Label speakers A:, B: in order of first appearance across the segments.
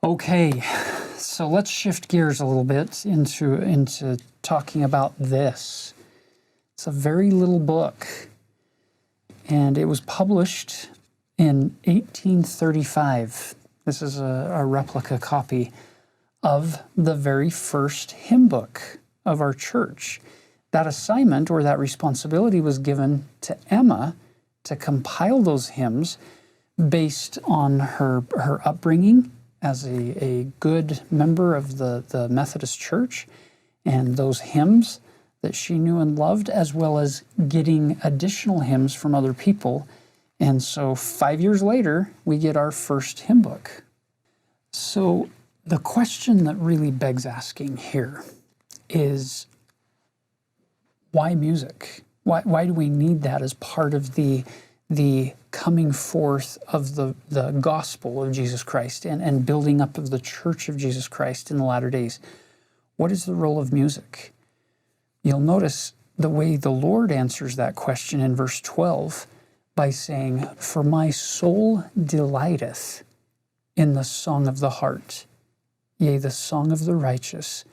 A: Okay, so let's shift gears a little bit into talking about this. It's a very little book, and it was published in 1835. This is a replica copy of the very first hymn book of our church. That assignment or that responsibility was given to Emma to compile those hymns based on her upbringing as a good member of the Methodist Church, and those hymns that she knew and loved, as well as getting additional hymns from other people. And so 5 years later, we get our first hymn book. So the question that really begs asking here is, why music? Why do we need that as part of the coming forth of the gospel of Jesus Christ and building up of the church of Jesus Christ in the latter days? What is the role of music? You'll notice the way the Lord answers that question in verse 12 by saying, "For my soul delighteth in the song of the heart. Yea, the song of the righteous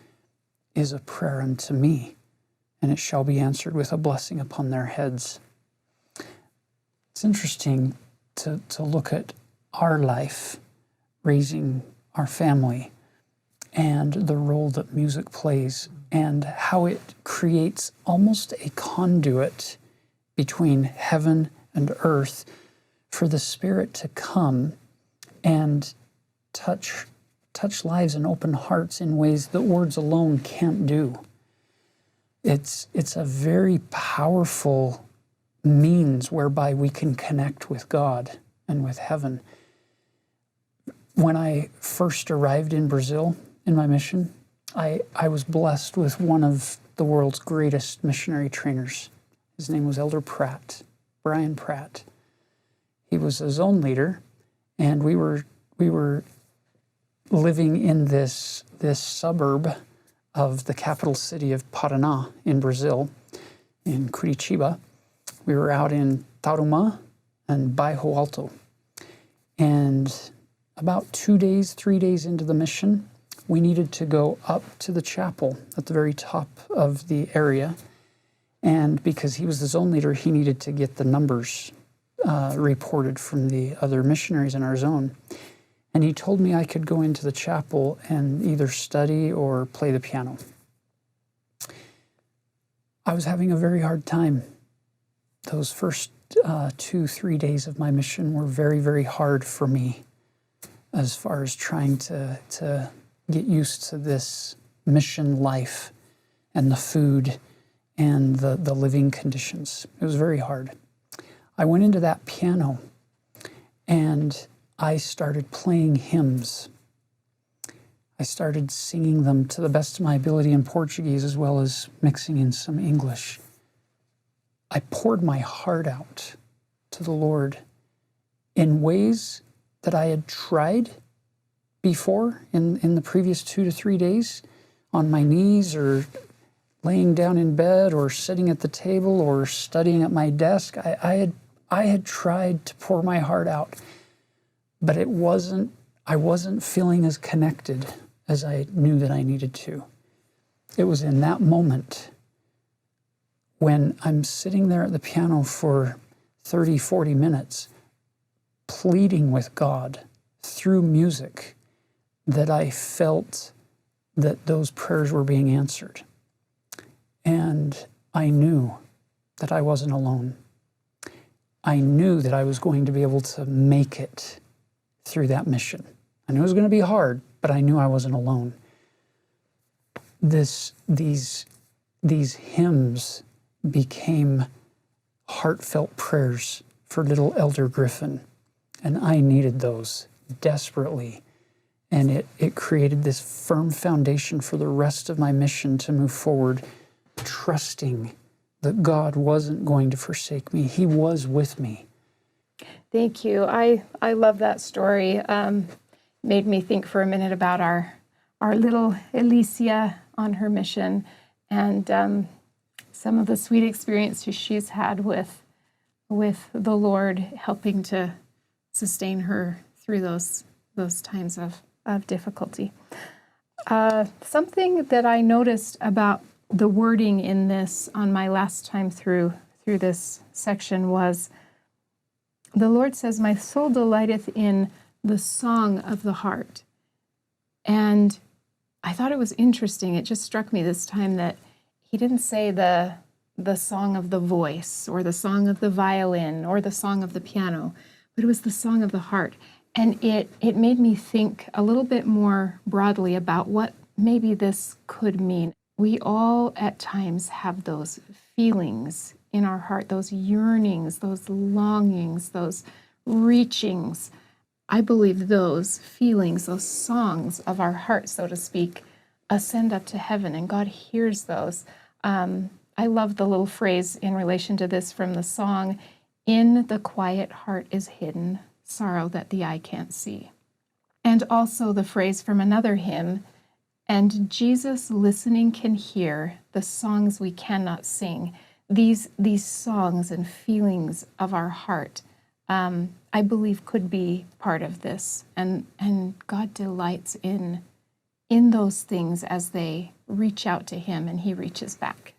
A: is a prayer unto me, and it shall be answered with a blessing upon their heads." It's interesting to look at our life, raising our family, and the role that music plays, and how it creates almost a conduit between heaven and earth for the Spirit to come and touch lives and open hearts in ways that words alone can't do. It's a very powerful means whereby we can connect with God and with heaven. When I first arrived in Brazil in my mission, I was blessed with one of the world's greatest missionary trainers. His name was Elder Pratt, Brian Pratt. He was a zone leader, and we were living in this suburb of the capital city of Paraná in Brazil, in Curitiba. We were out in Tarumã and Bairro Alto. And about 3 days into the mission, we needed to go up to the chapel at the very top of the area. And because he was the zone leader, he needed to get the numbers reported from the other missionaries in our zone. And he told me I could go into the chapel and either study or play the piano. I was having a very hard time. Those first 2-3 days of my mission were very, very hard for me as far as trying to get used to this mission life and the food and the living conditions. It was very hard. I went into that piano and I started playing hymns. I started singing them to the best of my ability in Portuguese, as well as mixing in some English. I poured my heart out to the Lord in ways that I had tried before in the previous 2 to 3 days, on my knees or laying down in bed or sitting at the table or studying at my desk. I had tried to pour my heart out, but I wasn't feeling as connected as I knew that I needed to. It was in that moment when I'm sitting there at the piano for 30, 40 minutes, pleading with God through music, that I felt that those prayers were being answered. And I knew that I wasn't alone. I knew that I was going to be able to make it through that mission. I knew it was going to be hard, but I knew I wasn't alone. These hymns became heartfelt prayers for little Elder Griffin, and I needed those desperately. And it created this firm foundation for the rest of my mission to move forward, trusting that God wasn't going to forsake me. He was with me.
B: Thank you. I love that story. Made me think for a minute about our little Alicia on her mission, and some of the sweet experiences she's had with the Lord helping to sustain her through those times of difficulty. Something that I noticed about the wording in this on my last time through this section was, the Lord says, "My soul delighteth in the song of the heart." And I thought it was interesting. It just struck me this time that he didn't say the song of the voice or the song of the violin or the song of the piano, but it was the song of the heart. And it made me think a little bit more broadly about what maybe this could mean. We all at times have those feelings in our heart, those yearnings, those longings, those reachings. I believe those feelings, those songs of our heart, so to speak, ascend up to heaven, and God hears those. I love the little phrase in relation to this from the song, "In the quiet heart is hidden sorrow that the eye can't see." And also the phrase from another hymn, "And Jesus listening can hear the songs we cannot sing." These songs and feelings of our heart, I believe, could be part of this. And God delights in those things as they reach out to him and he reaches back.